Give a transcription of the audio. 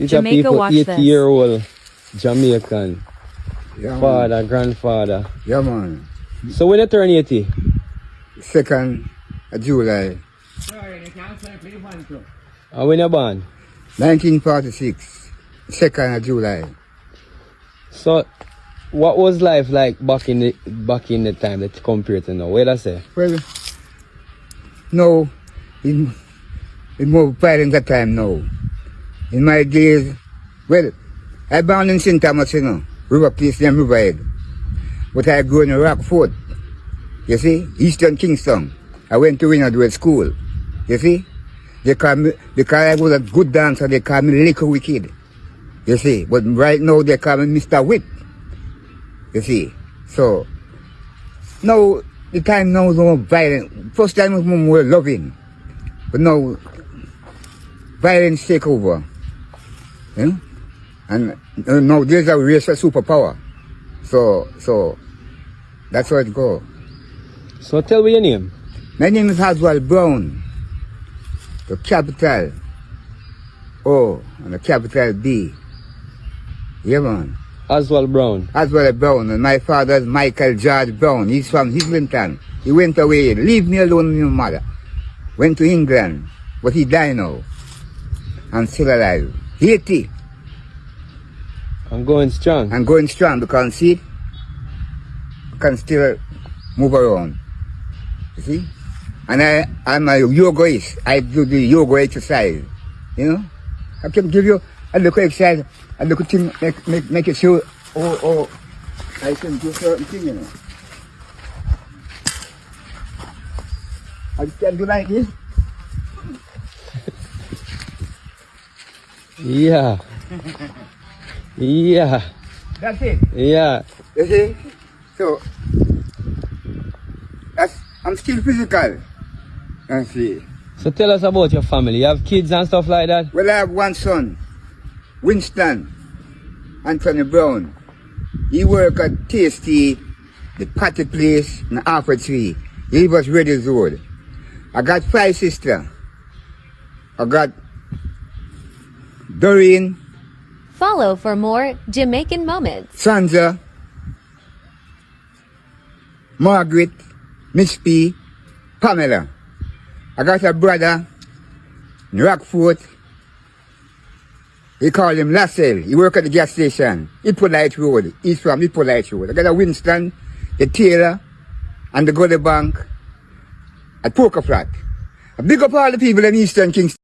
These are Jamaica, people watch 80-year-old Jamaican. Yeah, Father, grandfather. Yeah, man. So when you turn 80? 2nd of July, And when you born? 1946. 2nd of July. So what was life like back in the time that compared to now? What I say? Well, no, it's more violent that time now. In my days, well, I born in St. Thomas, you know, river place named Riverhead. But I grew in Rockford, you see, Eastern Kingston. I went to Winnerwood School, you see. They call me, because I was a good dancer, they call me Little Wicked, you see. But right now they call me Mr. Whip, you see. So, now, the time now is more violent. First time was more loving. But now, violence take over. You know? And now there's a race for superpower. So, that's how it goes. So tell me your name. My name is Oswald Brown. The capital O and the capital B. Yeah, man. Oswald Brown. Oswald Brown. And my father is Michael George Brown. He's from Islington. He went away. Leave me alone with my mother. Went to England. But he died now. I'm still alive. 80. I'm going strong. I'm going strong because, see, I can still move around. You see? And I'm a yogaist. I do the yoga exercise. You know? I can give you a little exercise, a little thing, make it show, I can do certain things, you know. I can do like this. Yeah. Yeah. That's it. Yeah. You see? So, I'm still physical. You see. So tell us about your family. You have kids and stuff like that? Well, I have one son, Winston Anthony Brown. He work at Tasty, the patty place in Alfred Tree. He was Reddy's Road. I got 5 sisters. I got Doreen, Follow for more Jamaican moments. Sandra, Margaret, Miss P, Pamela. I got a brother in Rockford. He call him Lassell. He work at the gas station. Hippolyte Road. He's from Hippolyte Road. I got a Winston, the Taylor, and the Gully Bank at Poker Flat. I big up all the people in Eastern Kingston.